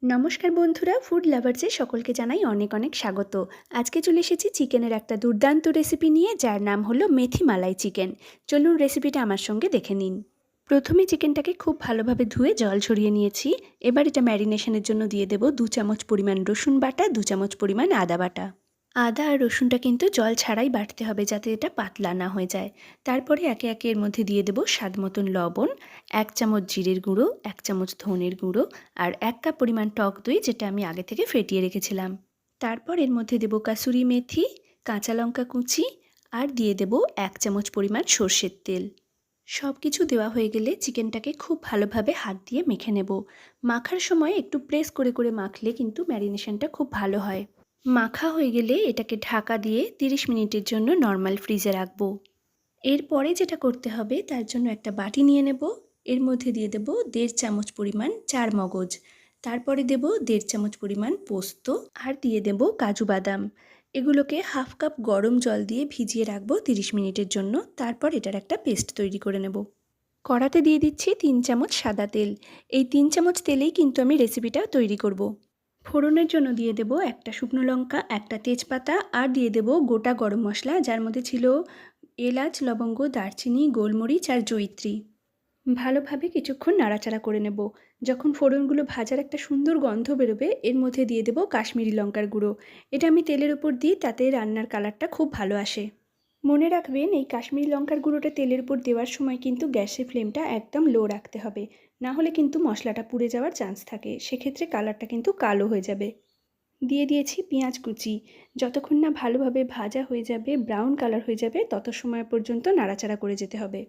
নমস্কার বন্ধুরা, ফুড লাভার্সে সকলকে জানাই অনেক অনেক স্বাগত। আজকে চলে এসেছি চিকেনের একটা দুর্দান্ত রেসিপি নিয়ে, যার নাম হলো মেথি মালাই চিকেন। চলুন রেসিপিটা আমার সঙ্গে দেখে নিন। প্রথমে চিকেনটাকে খুব ভালোভাবে ধুয়ে জল ঝরিয়ে নিয়েছি। এবার এটা ম্যারিনেশনের জন্য দিয়ে দেব 2 চামচ পরিমাণ রসুন বাটা, 2 চামচ পরিমাণ আদা বাটা। আদা আর রসুনটা কিন্তু জল ছাড়াই বাটতে হবে, যাতে এটা পাতলা না হয়ে যায়। তারপরে একে একে এর মধ্যে দিয়ে দেব স্বাদ মতন লবণ, 1 চামচ জিরের গুঁড়ো, 1 চামচ ধনের গুঁড়ো আর 1 কাপ পরিমাণ টক দই, যেটা আমি আগে থেকে ফেটিয়ে রেখেছিলাম। তারপর এর মধ্যে দেব কাসুরি মেথি, কাঁচা লঙ্কা কুচি আর দিয়ে দেব 1 চামচ পরিমাণ সর্ষের তেল। সব কিছু দেওয়া হয়ে গেলে চিকেনটাকে খুব ভালোভাবে হাত দিয়ে মেখে নেব। মাখার সময় একটু প্রেস করে করে মাখলে কিন্তু ম্যারিনেশনটা খুব ভালো হয়। মাখা হয়ে গেলে এটাকে ঢাকা দিয়ে 30 মিনিটের জন্য নর্মাল ফ্রিজে রাখবো। এরপরে যেটা করতে হবে, তার জন্য একটা বাটি নিয়ে নেব। এর মধ্যে দিয়ে দেব 1.5 চামচ পরিমাণ চার মগজ, তারপরে দেব 1.5 চামচ পরিমাণ পোস্ত আর দিয়ে দেব কাজু বাদাম। এগুলোকে হাফ কাপ গরম জল দিয়ে ভিজিয়ে রাখবো 30 মিনিটের জন্য। তারপর এটার একটা পেস্ট তৈরি করে নেব। কড়াতে দিয়ে দিচ্ছি 3 চামচ সাদা তেল। এই 3 চামচ তেলেই কিন্তু আমি রেসিপিটা তৈরি করব। ফোড়নের জন্য দিয়ে দেব একটা শুকনো লঙ্কা, একটা তেজপাতা আর দিয়ে দেব গোটা গরম মশলা, যার মধ্যে ছিল এলাচ, লবঙ্গ, দারচিনি, গোলমরিচ আর জয়িত্রী। ভালোভাবে কিছুক্ষণ নাড়াচাড়া করে নেব। যখন ফোড়নগুলো ভাজার একটা সুন্দর গন্ধ বেরোবে, এর মধ্যে দিয়ে দেব কাশ্মীরি লঙ্কার গুঁড়ো। এটা আমি তেলের উপর দিই, তাতে রান্নার কালারটা খুব ভালো আসে। মনে রাখবেন, এই কাশ্মীরি লঙ্কার গুঁড়োটা তেলের উপর দেওয়ার সময় কিন্তু গ্যাসের ফ্লেমটা একদম লো রাখতে হবে। না হলে কিন্তু মশলাটা পুড়ে যাওয়ার চান্স থাকে, সেক্ষেত্রে কালারটা কিন্তু কালো হয়ে যাবে। দিয়ে দিয়েছি পেঁয়াজ কুচি। যতক্ষণ না ভালোভাবে ভাজা হয়ে যাবে, ব্রাউন কালার হয়ে যাবে, তত সময় পর্যন্ত নাড়াচাড়া করে যেতে হবে।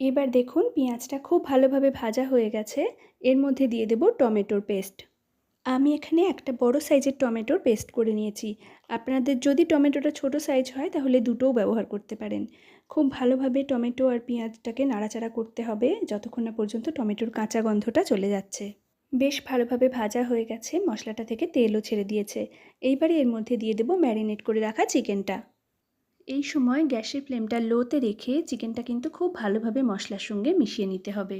এবার দেখুন পেঁয়াজটা খুব ভালোভাবে ভাজা হয়ে গেছে। এর মধ্যে দিয়ে দেব টমেটোর পেস্ট। আমি এখানে একটা বড় সাইজের টমেটোর পেস্ট করে নিয়েছি। আপনাদের যদি টমেটোটা ছোট সাইজ হয় তাহলে দুটোও ব্যবহার করতে পারেন। খুব ভালোভাবে টমেটো আর পেঁয়াজটাকে নাড়াচাড়া করতে হবে যতক্ষণ না পর্যন্ত টমেটোর কাঁচা গন্ধটা চলে যাচ্ছে। বেশ ভালোভাবে ভাজা হয়ে গেছে, মশলাটা থেকে তেলও ছেড়ে দিয়েছে। এইবারে এর মধ্যে দিয়ে দেব ম্যারিনেট করে রাখা চিকেনটা। এই সময় গ্যাসের ফ্লেমটা লোতে রেখে চিকেনটা কিন্তু খুব ভালোভাবে মশলার সঙ্গে মিশিয়ে নিতে হবে।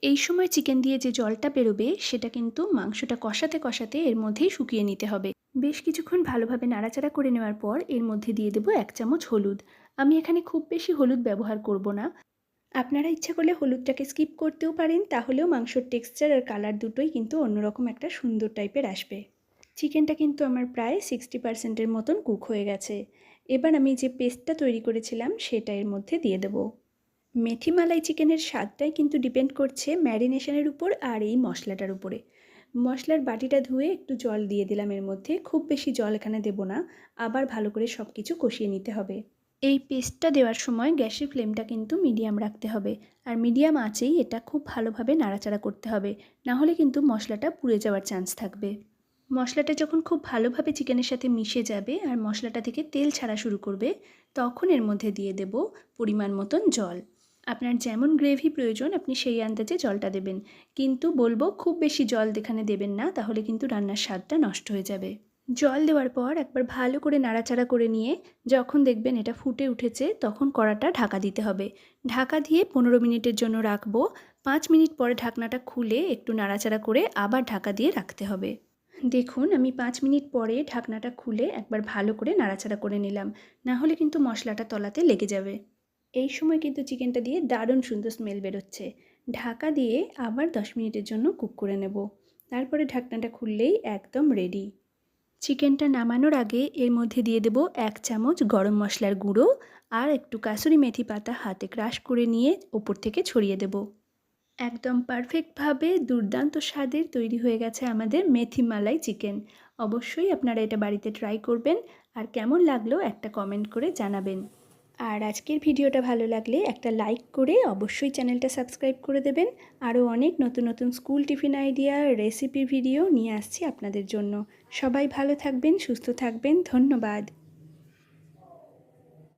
এই সময় চিকেন দিয়ে যে জলটা বেরোবে, সেটা কিন্তু মাংসটা কষাতে কষাতে এর মধ্যেই শুকিয়ে নিতে হবে। বেশ কিছুক্ষণ ভালোভাবে নাড়াচাড়া করে নেওয়ার পর এর মধ্যে দিয়ে দেব 1 চামচ হলুদ। আমি এখানে খুব বেশি হলুদ ব্যবহার করব না। আপনারা ইচ্ছা করলে হলুদটাকে স্কিপ করতেও পারেন, তাহলেও মাংসর টেক্সচার আর কালার দুটোই কিন্তু অন্যরকম একটা সুন্দর টাইপের আসবে। চিকেনটা কিন্তু আমার প্রায় 60% মতন কুক হয়ে গেছে। এবার আমি যে পেস্টটা তৈরি করেছিলাম সেটা এর মধ্যে দিয়ে দেব। মেথি মালাই চিকেনের স্বাদটাই কিন্তু ডিপেন্ড করছে ম্যারিনেশনের উপর আর এই মশলাটার উপরে। মশলার বাটিটা ধুয়ে একটু জল দিয়ে দিলাম এর মধ্যে, খুব বেশি জল এখানে দেব না। আবার ভালো করে সব কিছু কষিয়ে নিতে হবে। এই পেস্টটা দেওয়ার সময় গ্যাসের ফ্লেমটা কিন্তু মিডিয়াম রাখতে হবে, আর মিডিয়াম আঁচেই এটা খুব ভালোভাবে নাড়াচাড়া করতে হবে, না হলে কিন্তু মশলাটা পুড়ে যাওয়ার চান্স থাকবে। মশলাটা যখন খুব ভালোভাবে চিকেনের সাথে মিশে যাবে আর মশলাটা থেকে তেল ছাড়া শুরু করবে, তখন এর মধ্যে দিয়ে দেব পরিমাণ মতন জল। আপনার যেমন গ্রেভি প্রয়োজন আপনি সেই আন্দাজে জলটা দেবেন, কিন্তু বলবো খুব বেশি জল এখানে দেবেন না, তাহলে কিন্তু রান্নার স্বাদটা নষ্ট হয়ে যাবে। জল দেওয়ার পর একবার ভালো করে নাড়াচাড়া করে নিয়ে যখন দেখবেন এটা ফুটে উঠেছে, তখন কড়াটা ঢাকা দিতে হবে। ঢাকা দিয়ে 15 মিনিটের জন্য রাখবো। 5 মিনিট পরে ঢাকনাটা খুলে একটু নাড়াচাড়া করে আবার ঢাকা দিয়ে রাখতে হবে। দেখুন, আমি 5 মিনিট পরে ঢাকনাটা খুলে একবার ভালো করে নাড়াচাড়া করে নিলাম, না হলে কিন্তু মশলাটা তলাতে লেগে যাবে। এই সময় কিন্তু চিকেনটা দিয়ে দারুণ সুন্দর স্মেল বেরোচ্ছে। ঢাকা দিয়ে আবার 10 মিনিটের জন্য কুক করে নেব। তারপরে ঢাকনাটা খুললেই একদম রেডি। চিকেনটা নামানোর আগে এর মধ্যে দিয়ে দেব 1 চামচ গরম মশলার গুঁড়ো আর একটু কাসুরি মেথি পাতা হাতে ক্রাশ করে নিয়ে ওপর থেকে ছড়িয়ে দেব। একদম পারফেক্টভাবে দুর্দান্ত স্বাদের তৈরি হয়ে গেছে আমাদের মেথি মালাই চিকেন। অবশ্যই আপনারা এটা বাড়িতে ট্রাই করবেন, আর কেমন লাগলো একটা কমেন্ট করে জানাবেন। আর আজকের ভিডিওটা ভালো লাগলে একটা লাইক করে অবশ্যই চ্যানেলটা সাবস্ক্রাইব করে দেবেন। আরও অনেক নতুন নতুন school tiffin idea, recipe video নিয়ে আসছি আপনাদের জন্য। সবাই ভালো থাকবেন, সুস্থ থাকবেন। ধন্যবাদ।